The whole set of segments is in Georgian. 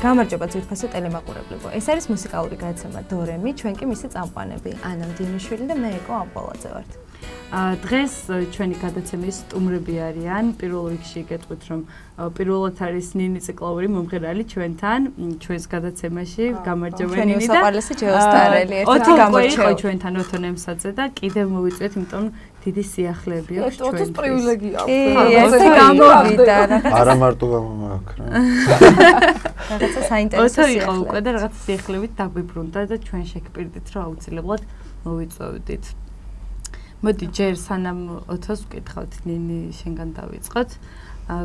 გამარჯობა ძვირფასო ტელემაყურებლებო. ეს არის მუსიკალური გადაცემა დორემი, ჩვენ კი მისი წამყვანები ანა მდივნიშვილი და მე ეკო ამპოლაძე ვართ. დღეს ჩვენი გადაცემის სტუმრები არიან. პირველ რიგში გეტყვით, რომ პირველად არის ნინი ციკლაური მომღერალი ჩვენთან, ჩვენს გადაცემაში. გამარჯობა ნინი და ჩვენი უსაყვარლესი ჯეოსტარელი ერთად გამორჩევა ჩვენთან ოთონ ემსაძე და კიდევ მოვიწვიეთ, იმიტომ დიდი სიახლეები აქვს ჩვენ. ოთოს პრივილეგია აქვს. ეს გამოვიდა. არა მარტო გამომაქ რა. რაღაცა საინტერესო ოთო იყო უკვე და რაღაც სიახლეებით დაგვიბრუნდა და ჩვენ შეგპირდით, რომ აუცილებლად მოვიწვევდით. მოდი ჯერ სანამ ოთოს ვკითხავთ ნინი შენგან დავიწყოთ.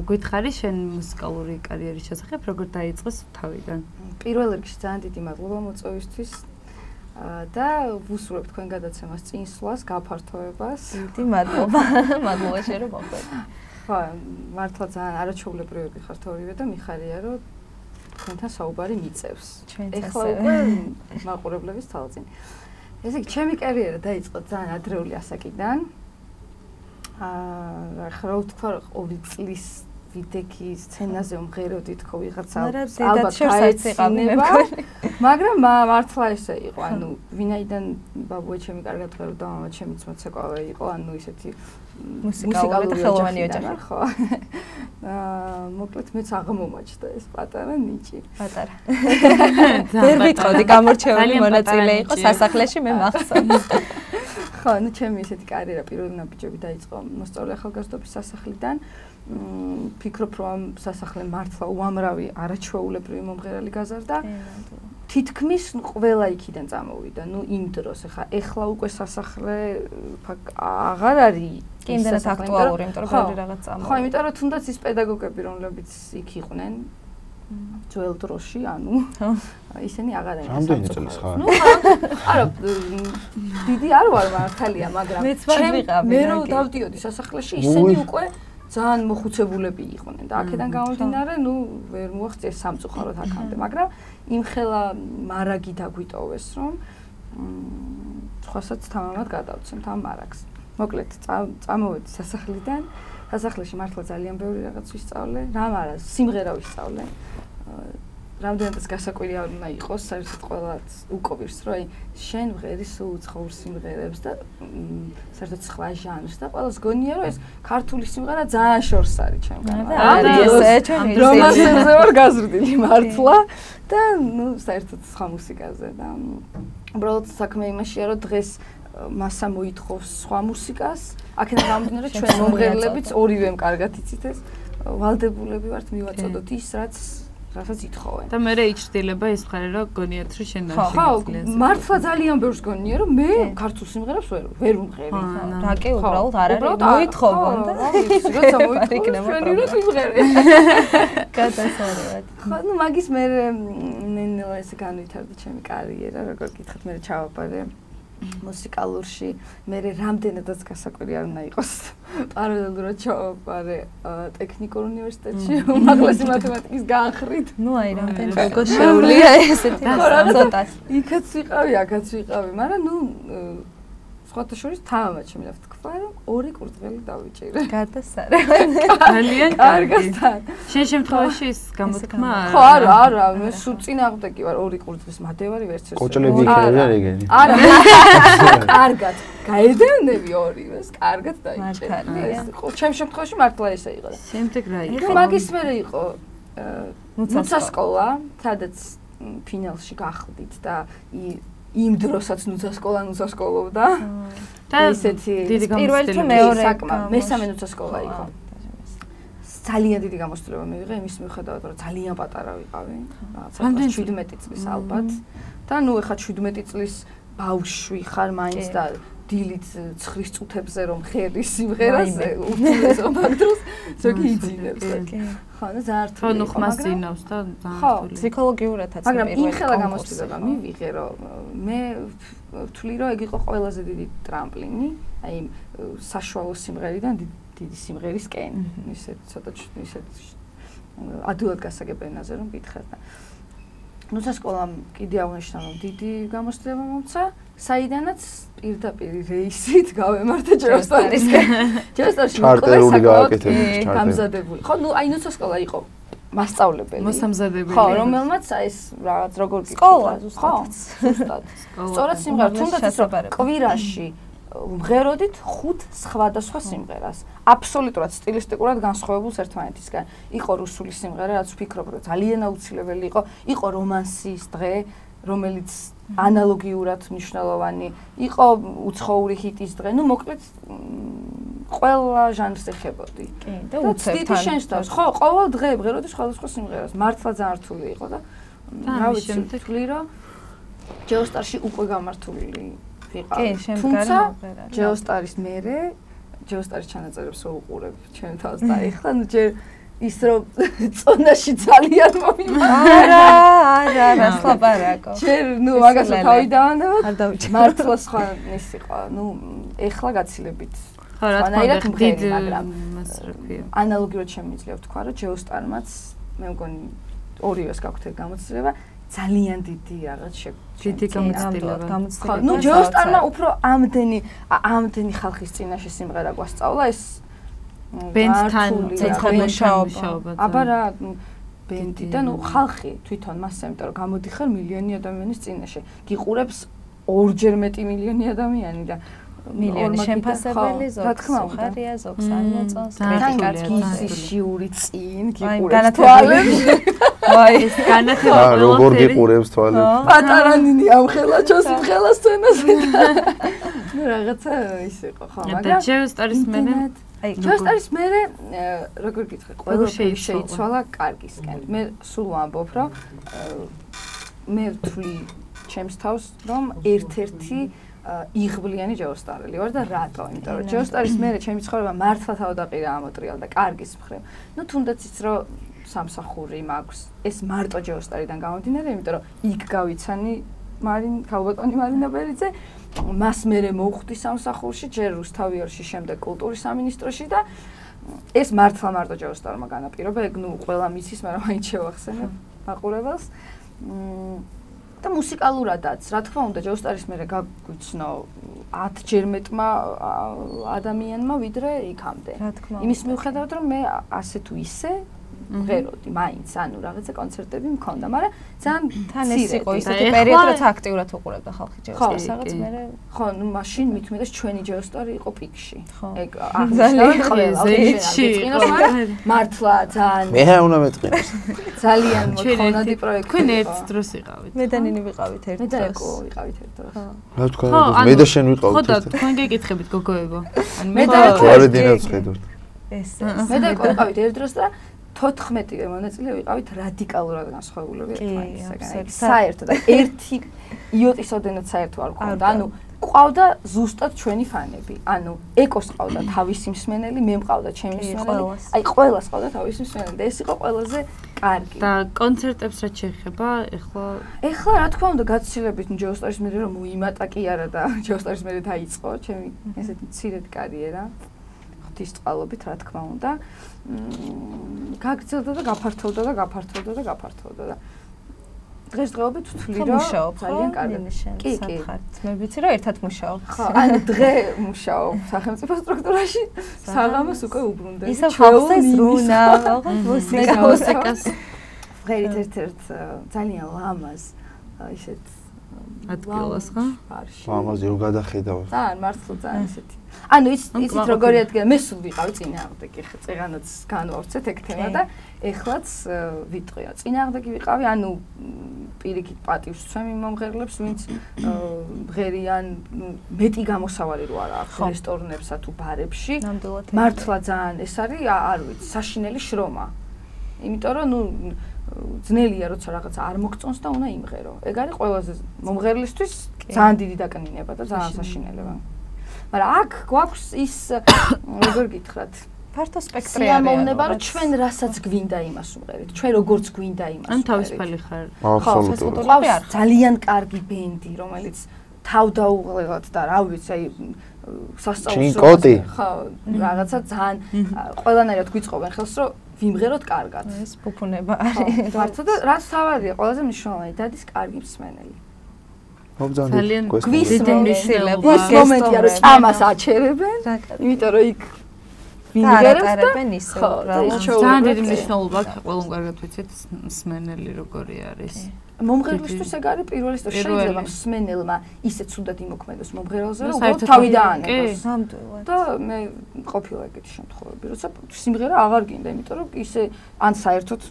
გვითხარი შენ მუსიკალური კარიერის შესახებ, როგორ დაიწყეს თავიდან? პირველ რიგში ძალიან დიდი მადლობა მოწვევისთვის და ვუსურვებ თქვენ გადაცემას წინსვლას, გაფართოებას. დიდი მადლობა. მადლობა შენ რომ მოხვედრ. ხო, მართლა ძალიან არაჩვეულებრივი ხართ ორივე და მიხარია რომ თქვენთან საუბარი მიწევს. ეხლა უკვე მაყურებლების თვალწინ. ესე იგი, ჩემი კარიერა დაიწყო ძალიან ადრეული ასაკიდან. ახლა რა ვთქვა, 2 წლის ვიდექი სცენაზე ვმღეროდი თქო ვიღაცა ალბათ გაეცინება. მაგრამ მართლა ესე იყო, ანუ ვინაიდან ბაბუა ჩემი კარგად ღვეროდა, მამა ჩემიც მოცეკვავე იყო, ანუ ისეთი მუსიკალური და ხელოვანი ოჯახი ხო. მოკლედ მეც აღმომაჩნდა ეს პატარა ნიჭი. პატარა. ვერ ვიტყოდი გამორჩეული მონაწილე იყო სასახლეში მე მახსოვს. ხო, ну ჩემი ესეთი კარიერა პირველი ნაბიჯები დაიწყო მოსწავლე ახალგაზრდობის სასახლიდან. ფიქრობ რომ ამ სასახლე მართლა უამრავი არაჩვეულებრივი მომღერალი გაზარდა. თითქმის ყველა იქიდან წამოვიდა. ნუ იმ დროს ეხლა უკვე სასახლე აღარ არის იმდენად აქტუალური, იმიტომ რომ ბევრი რაღაც წამოვიდა. ხო, იმიტომ რომ თუნდაც ის პედაგოგები, რომლებიც იქ იყვნენ ძველ დროში, ანუ ისინი აღარ არიან. რამდენი წელი ხარ? ნუ არა, დიდი არ ვარ მართალია, მაგრამ მე რომ დავდიოდი სასახლეში, ისინი უკვე ძალიან მოხუცებულები იყვნენ და აქედან გამომდინარე, ნუ ვერ მოახწია სამწუხაროდ აქამდე, მაგრამ იმხელა მარაგი დაგვიტოვეს, რომ სხვასაც თამამად გადავცემთ ამ მარაგს. მოკლედ, წამოვედი სასახლიდან. სასახლეში მართლა ძალიან ბევრი რაღაც ვისწავლე, რამ არა, სიმღერა ვისწავლე. რამდენადაც გასაკვირი არ უნდა იყოს, საერთოდ ყველაც უკვირს, რომ აი შენ ვღერი სულ უცხოურ სიმღერებს და საერთოდ სხვა ჟანრს და ყველას გონია, რომ ეს ქართული სიმღერა ძალიან შორს არის ჩემგან. რომანსებზე ვარ გაზრდილი მართლა და ნუ საერთოდ სხვა მუსიკაზე და უბრალოდ საქმე იმაშია, რომ დღეს მასა მოითხოვს სხვა მუსიკას. აქედან გამომდინარე, ჩვენ მომღერლებიც ორივემ კარგად იცით ეს ვალდებულები ვართ მივაწოდოთ ის, რასაც ითხოვენ. და მე იჩრდილება ეს მხარე, რომ გონიათ, რომ შენ არ შეგიძლია. ხო, მართლა ძალიან ბევრს გონია, რომ მე ქართულ სიმღერებს ვერ ვმღერი. რა კი უბრალოდ არ არის მოითხოვონ და როცა მოითხოვენ, ჩვენი რო სიმღერე. გადასარევად. ხო, ну მაგის მე ნენელა ესე განვითარდა ჩემი კარიერა, როგორ გითხათ, მე ჩავაბარე მუსიკალურში, მე რამდენადაც გასაკვირი არ უნდა იყოს. პარალელურად ჩავაბარე ტექნიკურ უნივერსიტეტში, უმაღლესი მათემატიკის განხრით. ну აი რამდენად როგორ შეუულია ესეთი ცოტას. იქაც ვიყავი, აქაც ვიყავი, მაგრამ ну სხვათა შორის თამამად შემიძლია ვთქვა, რომ 2 კურდღელი დავიჭირე. გადასარევად. ძალიან კარგად. შენ შემთხვევაში ის გამოთქმა არა. ხო, არა, მე სულ წინააღმდეგი ვარ 2 კურდღის მატევარი ვერც ეს. კოჭლები იქნებიან ეგენი. არა. კარგად. გაედევნები ორივეს, კარგად დაიჭერე. ჩემ შემთხვევაში მართლა ესე იყო. შემდეგ რა იყო? მაგის მერე იყო ნუცა სკოლა, სადაც ფინალში გახლდით და იმ დროსაც ნუცა სკოლობდა. და ისეთი პირველი თუ მეორე მესამე ნუცა სკოლა იყო. ძალიან დიდი გამოსწორება მივიღე იმის მიუხედავად, რომ ძალიან პატარა ვიყავი. რაღაც 17 წლის ალბათ. და ნუ ეხა 17 წლის ბავშვი ხარ მაინც და დილით ცხვრის წუთებზე რომ ხერი სიმღერაზე უწევს მაგ დროს ზოგი იძინებს. ხო, და ძალიან რთული. ხო, ნუ ხმას ძინავს და ძალიან რთული. ფსიქოლოგიურადაც მაგრამ იმხელა გამოსწორება მივიღე, რომ მე ვთვლი, რომ ეგ იყო ყველაზე დიდი ტრამპლინი, აი საშუალო სიმღერიდან დიდი სიმღერისკენ. ისეთ ცოტა ისეთ ადვილად გასაგებენაზე რომ გითხართ. ნუცა სკოლამ კიდე აღნიშნა, რომ დიდი გამოსწორება მომცა, საიდანაც პირდაპირ რეისით გავემართა ჯეროსტარისკენ. ჯეროსტარში ჩარტერული გააკეთებინეს, ჩარტერი. გამზადებული. ხო, ნუ აი ნუცა სკოლა იყო მასწავლებელი. მოსამზადებელი. ხო, რომელმაც აი ეს რაღაც როგორ სკოლა ზუსტად. ზუსტად. სწორად სიმღერა, თუნდაც ის რომ კვირაში ვღეროდით 5 სხვადასხვა სიმღერას. აბსოლუტურად სტილისტიკურად განსხვავებულს ერთმანეთისგან. იყო რუსული სიმღერა, რაც ვფიქრობ, რომ ძალიან აუცილებელი იყო. იყო რომანსის დღე, რომელიც ანალოგიურად მნიშვნელოვანი. იყო უცხოური ჰიტის დღე. ნუ მოკლედ ყველა ჟანრს ეხებოდი. კი, და უცებთან. შენს თავს. ხო, ყოველ დღე ვღეროდი სხვადასხვა სიმღერას. მართლა ძალიან რთული იყო და რა ვიცი, ვთვლი რომ ჯეოსტარში უკვე გამართული კი, თუმცა ჯეოსტარის მერე ჯეოსტარის ჩანაწერებს რო უყურებ ჩემ თავს და ეხლა ნუ ჯერ ის რომ წონაში ძალიან მომიმარა არა რას ლაპარაკო ჯერ ნუ მაგას თავი დავანებოთ არ დავიჭირე მართლა სხვა ის იყო ნუ ეხლა გაცილებით ხო რა თქმა უნდა დიდ მაგრამ მასრაფია ანალოგიურად შემიძლია ვთქვა რომ ჯეოსტარმაც მე მგონი ორივეს გაქვთ გამოცდილება ძალიან დიდი რაღაც დიდი გამოცდილება. ხო, ნუ ჯეოსტარმა უფრო ამდენი ხალხის წინაშე სიმღერა გვასწავლა ეს ბენდთან მუშაობა. აბა რა ბენდი და ნუ ხალხი თვითონ მასე, იმიტომ რომ გამოდიხარ მილიონი ადამიანის წინაშე. გიყურებს ორჯერ მეტი მილიონი ადამიანი და მილიონი შემფასებელი ზოგს უხარია ზოგს არ მოწონს კრიტიკაც შიური წინ გიყურებს თვალებს ვაი განათება როგორ გიყურებს თვალებს პატარა ნინი ამხელა ჩოს იმხელა სცენაზე ნუ რაღაცა ის იყო ხო მაგრამ ჯეოსტარის მერე აი ჯეოსტარის მერე როგორ გითხრა ყველაფერი შეიცვალა კარგისკენ მე სულ ვამბობ რომ მე ვთვლი ჩემს თავს რომ ერთ-ერთი იღბლიანი ჯეოსტარელი ვარ და რატო? იმიტომ რომ ჯეოსტარის მერე ჩემი ცხოვრება მართლა თავდაყირა ამოტრიალ და კარგის მხრივ. ნუ თუნდაც ის რომ სამსახური მაქვს, ეს მარტო ჯეოსტარიდან გამომდინარე, იმიტომ რომ იქ გავიცანი ქალბატონი მარინა ბერიძე, მას მერე მოვხვდი სამსახურში, ჯერ რუსთავიორში, შემდეგ კულტურის სამინისტროში და ეს მართლა მარტო ჯეოსტარმა განაპირობა, ეგ ნუ ყველა მისის, მაგრამ მაინც შევახსენებ მაყურებელს. და მუსიკალურადაც, რა თქმა უნდა, ჯეოსტარის მერე გაგვიცნო 10 ჯერ მეტმა ადამიანმა ვიდრე იქამდე. იმის მიუხედავად, რომ მე ასე თუ ისე ვღეროდი, მაინც, ანუ რაღაცა კონცერტები მქონდა, მაგრამ ძალიან თან ეს იყო ისეთი პერიოდი, რაც აქტიურად უყურებდა ხალხი ჯეოსტარს, რაღაც მერე ხო, ნუ მაშინ მithumedas ჩვენი ჯეოსტარი იყო პიკში. ეგ ძალიან ყველა მართლა ძალიან მე უნდა მეტყინოს. ძალიან მოხონადი პროექტი. თქვენ ერთ დროს იყავით. მე და ნინი ვიყავით ერთ დროს. მე და ეკო ვიყავით ერთ დროს. რა თქვა, მე და შენ ვიყავით. ხო და თქვენ გეკითხებით გოგოებო. ან მე და ეკო ვარდინაც ხედავთ. ეს მე და ეკო ვიყავით ერთ დროს და 14 მონაწილე ვიყავით რადიკალურად განსხვავებული ერთმანეთისგან. საერთოდ ერთი იოტისოდენად საერთო არ გქონდა. ანუ ყავდა ზუსტად ჩვენი ფანები. ანუ ეკოს ყავდა თავისი მსმენელი, მე მყავდა ჩემი მსმენელი. აი ყველას ყავდა თავისი მსმენელი და ეს იყო ყველაზე კარგი. და კონცერტებს რაც შეეხება, ეხლა რა თქმა უნდა გაცილებით ჯეოსტარის მერე რომ მოიმატა კი არა და ჯეოსტარის მერე დაიწყო ჩემი ესეთი მცირედი კარიერა. ღვთის წყალობით რა თქმა უნდა. გაგრძელდა და გაფართოვდა და გაფართოვდა და გაფართოვდა და დღესდღეობით ვთვლი რომ ძალიან კარგი. კი, მე ვიცი რომ ერთად მუშაობ. ხო, ანუ დღე მუშაობ სახელმწიფო სტრუქტურაში, საღამოს უკვე უბრუნდები. ისევ ხალხს ზრუნა, მუსიკას. ღერით ერთ-ერთ ძალიან ლამაზ ისეთ ადგილას ხო? ლამაზი რო გადახედავ. ძალიან მართლა ძალიან ისეთი. ანუ იცით როგორი ადგილი მე სულ ვიყავი წინააღმდეგი წეღანაც განვავრცეთ ეგ თემა და ეხლაც ვიტყვია წინააღმდეგი ვიყავი ანუ პირიქით პატივს ვცემ იმ მომღერლებს ვინც მღერიან მეტი გამოსავალი რო არა აქვს რესტორნებსა თუ ბარებში მართლა ძალიან ეს არის არ ვიცი საშინელი შრომა იმიტომ რომ ნუ ძნელია როცა რაღაცა არ მოგწონს და უნდა იმღერო ეგ არის ყველაზე მომღერლისთვის ძალიან დიდი დაკნინება და ძალიან საშინელება მაგრამ აქ გვაქვს ის როგორ გითხრათ ფართო სპექტრი არის ამოვნება რომ ჩვენ რასაც გვინდა იმას ვუყურებთ ჩვენ როგორც გვინდა იმას ან თავისუფალი ხარ აბსოლუტურად ძალიან კარგი ბენდი რომელიც თავდაუღლებლად და რა ვიცი აი სასწაულს ხო რაღაცა ძალიან ყველანაირად გვიწყობენ ხელს რომ ვიმღეროთ კარგად ეს ფუფუნება არის მართლა და რაც თავარია ყველაზე მნიშვნელოვანი დადის კარგი მსმენელი ძალიან გვისმენელება ის მომენტია რომ წამას აჩერებენ იმიტომ რომ იქ ვიმღერებს და არატარებენ ისე უბრალოდ. ძალიან დიდი მნიშვნელობა აქვს, ყველამ კარგად ვიცით, მსმენელი როგორი არის. მომღერლისთვის ეგ არის პირველი და შეიძლება მსმენელმა ისეც უნდათ იმოქმედოს მომღერალზე, რომ საერთოდ თავი დაანებოს. ნამდვილად. და მე ყოფილა ეგეთი შემთხვევები, როცა სიმღერა აღარ გინდა, იმიტომ რომ ისე ან საერთოდ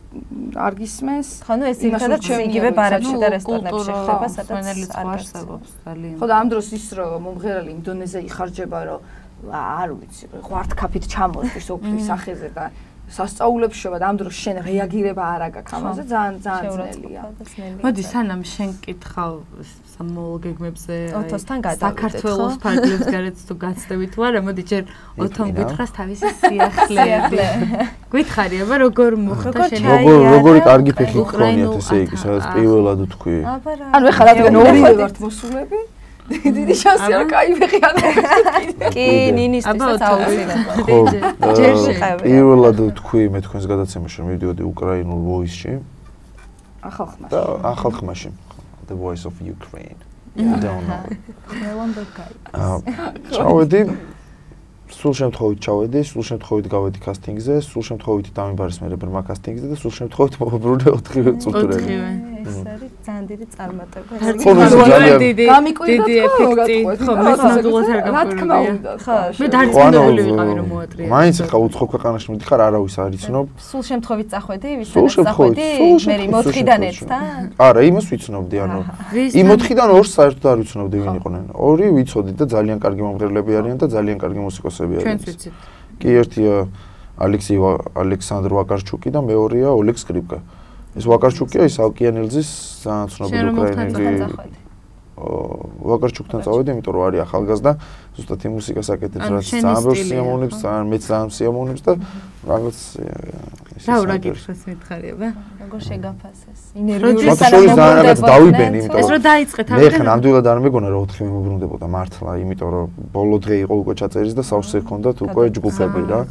არ გისმენს. ხო, ნუ ეს იქნება იგივე ბარებში და რესტორნებში ხდება, სადაც არ არსებობს ძალიან. ხო და ამ დროს ის რომ მომღერალი იმ დონეზე იხარჯება, რომ არ ვიცი, ღვართქაფით ჩამოსდის ოფლის სახეზე და სასწაულებს შევა და ამ დროს შენ რეაგირება არ აქვს ამაზე ძალიან ძნელია. მოდი სანამ შენ კითხავ სამოვალ გეგმებზე ოთოსთან გადავიდეთ, საქართველოს ფარგლებს გარეთ თუ გაცდებით თუ არა, მოდი ჯერ ოთომ გითხრას თავისი სიახლეები. გითხარი აბა როგორ მოხდა შენ როგორი კარგი ფეხი გქონიათ ესე იგი, სადაც პირველად თქვი. ანუ ეხლა რადგან ორივე ვართ მოსულები დიდი შანსი არა, კაი ფეხი არ აქვს. კი, ნინისტვისაც აუცილებლად. ჯერ შეყევი. პირველად თქვი მე თქვენს გადაცემაში რომ მივდიოდი უკრაინულ voice-ში. ახალ ხმაში. The voice of Ukraine. I don't know. ჩავედი. სულ შემთხვევით გავედი კასტინგზე, სულ შემთხვევით დამიბარეს მე ბრმა კასტინგზე და სულ შემთხვევით მოვაბრუნე 4 წუთრელი. ეს არის ძალიან დიდი წარმატება. დიდი ეფექტი. ხო, მე ნამდვილად არ გამკვირვებია. ხო, მე დარწმუნებული ვიყავი რომ მოატრია. მაინც ხა უცხო ქვეყანაში მიდიხარ, არავის არ იცნობ. სულ შემთხვევით წახვედი, ვისაც წახვედი, მე 4-დან 1-თან. არა, იმას ვიცნობდი, ანუ იმ 4-დან 2-ს საერთოდ არ ვიცნობდი ვინ იყვნენ. 2 ვიცოდი და ძალიან კარგი მომღერლები არიან და ძალიან კარგი მუსიკოსები არიან. ჩვენც ვიცით. კი, ერთია ალექსანდრ ვაკარჩუკი და მეორეა ოლეგ სკრიპკა. ეს ვაკარჩუკია ის ალკიანელძის ძალიან ცნობილი უკრაინელი. ვაკარჩუკთან წავედი, იმიტომ რომ არის ახალგაზრდა, ზუსტად იმ მუსიკას აკეთებს, რაც ძალიან ბევრ სიამოვნებს, მეც ძალიან სიამოვნებს და რაღაც რა რა გიხსნას მითხარიება? როგორ შეგაფასეს? ინერვიული რაღაც დავიბენ, იმიტომ ეს რო დაიწყეთ მე ხან ნამდვილად არ მეგონა რომ 4 მომბრუნდებოდა მართლა, იმიტომ რომ ბოლო დღე იყო უკვე ჩაწერის და სავსე ჰქონდათ უკვე ჯგუფები რა.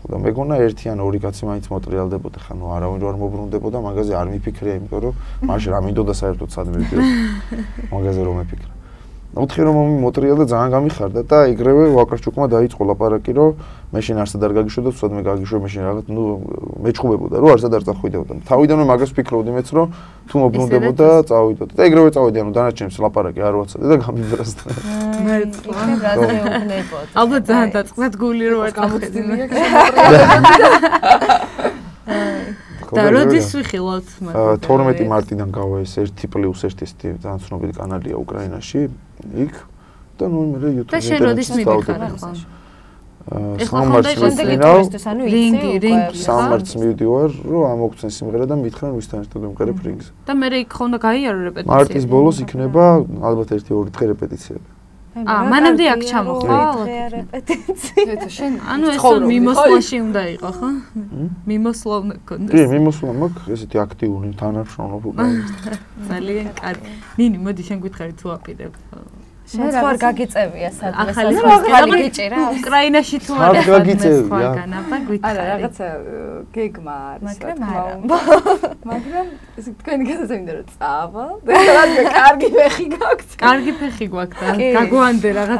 და მეგონა ერთი ან ორი კაცი მაინც მოტრიალდებოდა, ხანუ არავინ არ მოbrunდებოდა, მაგაზე არ მიფიქრია, იმიტომ რომ მაშინ რა მინდოდა საერთოდ სად მივიდე. მაგაზე რომ მეფიქრა. 4 რომ მოტრიალდა ძალიან გამიხარდა და ეგრევე ვაკარჩუკმა დაიწყო ლაპარაკი, რომ მე შენ არსად არ გაგიშვე და თუნდაც მე გაგიშვე, მე შენ რაღაც ნუ მეჩხუბებოდა, რომ არსად არ წახვიდეოდა. თავიდანვე მაგას ფიქრობდი მეც, რომ თუ მოbrunდებოდა, წავიდოდი. და ეგრევე წავედი, ანუ დანარჩენს ლაპარაკი არ ვაცადე და გამიბრასდა. მერწყვა. რაზეუბნებოდ. ალბათ ძალიან დაწყდა გული რომ არ წახვედი. და როდის ვიხილავთ მაგას? 12 მარტიდან გავა ეს 1+1 ძალიან ცნობილი კანალია უკრაინაში, იქ და ნუ მე YouTube-ზე. და შენ როდის მიდიხარ ახლა? სამარცს მივიდივარ, ანუ იცი სამარცს მივიდივარ, რომ ამოგცენ სიმღერა და მითხრან ვისთან ერთად ვიმღერებ რიგზე. და მე იქ ხონდა გაიარო რეპეტიცია. მარტის ბოლოს იქნება ალბათ 1-2 დღე რეპეტიციები. მანამდე აქ ჩამოხვალ რეპეტიცია. შენ ანუ ეს მიმოსვლაში უნდა იყო, ხო? მიმოსვლა უნდა გქონდეს. კი, მიმოსვლა მაქვს, ესეთი აქტიური თანამშრომლობა უკრაინაში. ძალიან კარგი. ნინი, მოდი შენ გითხარი თუ აპირებ. შენ ხო არ გაგიწევია სადმე ახალი გიჭირა უკრაინაში თუ არ გაგიწევია არა რაღაცა გეგმა არის მაგრამ ეს თქვენი გადაცემინდა რომ წავა და კარგი ფეხი გაქვს კარგი ფეხი გვაქვს და გაგვანდე რაღაც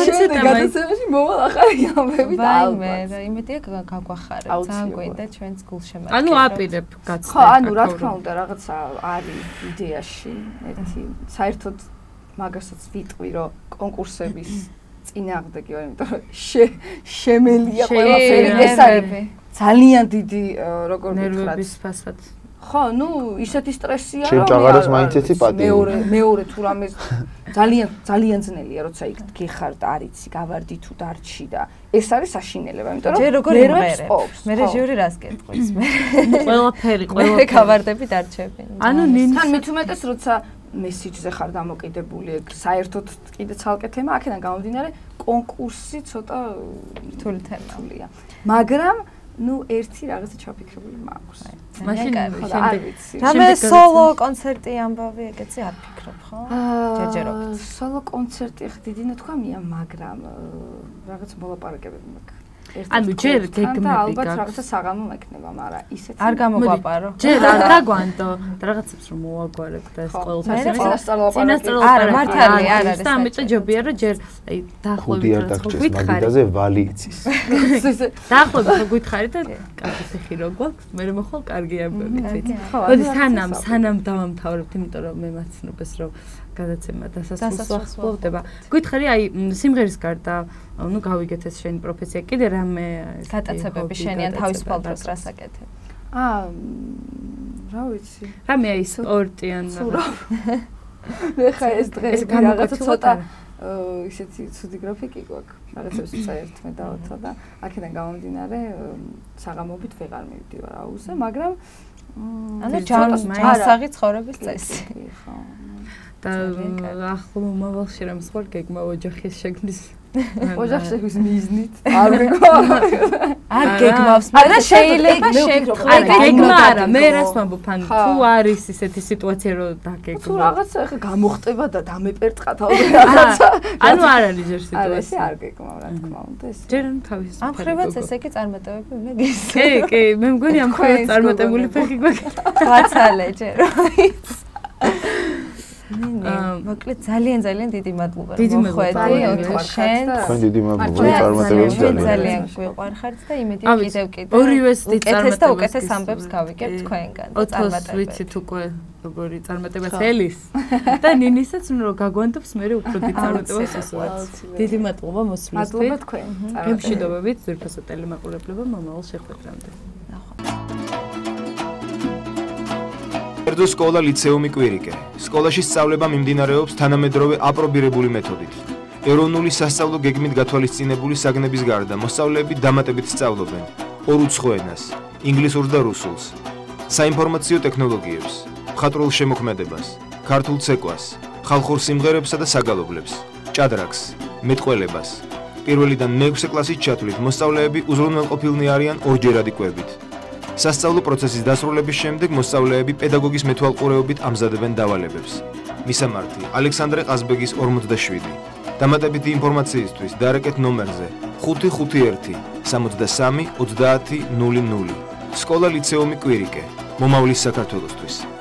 ცოტა გადაცემაში მოვალ ახალი ამბები და ალბათ იმედია გაგვახარებ ძალიან გვინდა ჩვენს გულშემატკივრებას ანუ აპირებ გაცდა ხო ანუ რა თქმა უნდა რაღაცა არის იდეაში ერთი საერთოდ მაგასაც ვიტყვი რომ კონკურსების წინააღმდეგი ვარ, იმიტომ რომ შემელია ყველაფერი ეს არის ძალიან დიდი როგორ ვთქვათ ნერვების ფასად. ხო, ნუ ისეთი სტრესია რომ ჩემ მაინც ეცი პატივი. მეორე თუ რამე ძალიან ძნელია, როცა იქ გიხარ და არიცი, გავარდი თუ დარჩი და ეს არის საშინელება, იმიტომ რომ ჯერ როგორ იმღერებ. მე რეჟიური რას გეტყვის მე. ყველაფერი, მე გავარდები დარჩები. ანუ ნინთან მით უმეტეს როცა მესიჯზე ხარ დამოკიდებული, ეგ საერთოდ კიდე ცალკე თემა, აქედან გამომდინარე, კონკურსი ცოტა რთული თემაა. მაგრამ ნუ ერთი რაღაცა ჩაფიქრებული მაქვს. მაშინ შემდეგი. რამე სოლო კონცერტი ამბავი ეგეცი არ ფიქრობ, ხო? ჯერჯერობით. სოლო კონცერტი ხ დიდი ნათქვამია, მაგრამ რაღაც მოლაპარაკებები მაქვს. ანუ ჯერ გეგმები ალბათ გაქვს. რაღაცა საღამო მექნება, მაგრამ ისეთ არ გამოგვაპარო. ჯერ არ დაგვანდო და რაღაცებს რომ მოვაგვარებ და ეს წინასწარ არა, მართალია, არ არის და ამიტომ ჯობია რომ ჯერ აი ხუდიარ დაგჭირს მაგიდაზე ვალი იცის. დაახლოებით ხო გითხარი და კარგი სიხი რო გვაქვს, მე მოხვალ კარგი ამბები ვიცით. მოდი სანამ დავამთავრებთ, იმიტომ რომ მე მაცნობას რომ გადაცემა დასასრულს ვახსოვდება. გითხარი აი სიმღერის გარდა, ну გავიგეთ ეს შენი პროფესია, კიდე რამე გატაცებები შენი ან თავისუფალ დროს რას აკეთებ? რა ვიცი. რამე აი სპორტი ან მე ხა ეს დღეები რაღაცა ცოტა ისეთი ცუდი გრაფიკი გვაქვს. რაღაცებს ვწერთ მე და ოთხა და აქედან გამომდინარე საღამობით ვეღარ მივდივარ აუზე, მაგრამ ანუ ჯანსაღი ცხოვრების წესი. ხო. და ახლო მომავალში რამ სხვა გეგმა ოჯახის შეგნის ოჯახის შეგნის მიზნით არ გეგმა არ გეგმავს მაგრამ შეიძლება აი გეგმა არა მე რას ვამბობ ან თუ არის ისეთი სიტუაცია რომ დაგეგმო თუ რაღაცა ხა გამოხტება და დამეპერტყა რაღაცა ანუ არ არის ჯერ სიტუაცია ეს არ გეგმა რა თქმა უნდა ეს ჯერ თავის ამ ხრივაც ესე კი წარმატებები უნდა გის კი მე მგონი ამ ხრივაც წარმატებული ფეხი გვაქვს გაცალე ჯერ მოკლედ ძალიან დიდი მადლობა მოხვედი შენ თქვენ დიდი მადლობა წარმატებებს ძალიან გვიყვარხართ და იმედია კიდევ ორივეს დიდი და უკეთეს ამბებს გავიგებთ თქვენგან და წარმატებებს ვიცით უკვე როგორი წარმატება წელის და ნინისაც რომ გაგვანდობს მე უფრო დიდი წარმატებას უსურვებს დიდი მადლობა მოსვლისთვის მადლობა თქვენ გემშვიდობებით ზურფასო ტელემაყურებლებო მომავალ შეხვედრამდე კერძო სკოლა ლიცეუმი კვირიკე. სკოლაში სწავლება მიმდინარეობს თანამედროვე აპრობირებული მეთოდით. ეროვნული სასწავლო გეგმით გათვალისწინებული საგნების გარდა მოსწავლეები დამატებით სწავლობენ ორუცხო ენას, ინგლისურს და რუსულს, საინფორმაციო ტექნოლოგიებს, მხატვრულ შემოქმედებას, ქართულ ცეკვას, ხალხურ სიმღერებსა და საგალობლებს, ჭადრაკს, მეტყველებას. პირველიდან მე-6 კლასის ჩათვლით მოსწავლეები უზრუნველყოფილნი არიან ორჯერადი კვებით. სასწავლო პროცესის დასრულების შემდეგ მოსწავლეები პედაგოგის მეთვალყურეობით ამზადებენ დავალებებს. მისამართი: ალექსანდრე ყაზბეგის 47. დამატებითი ინფორმაციისთვის დარეკეთ ნომერზე 551 63 30 00. სკოლა ლიცეუმი კვირიკე. მომავლის საქართველოსთვის.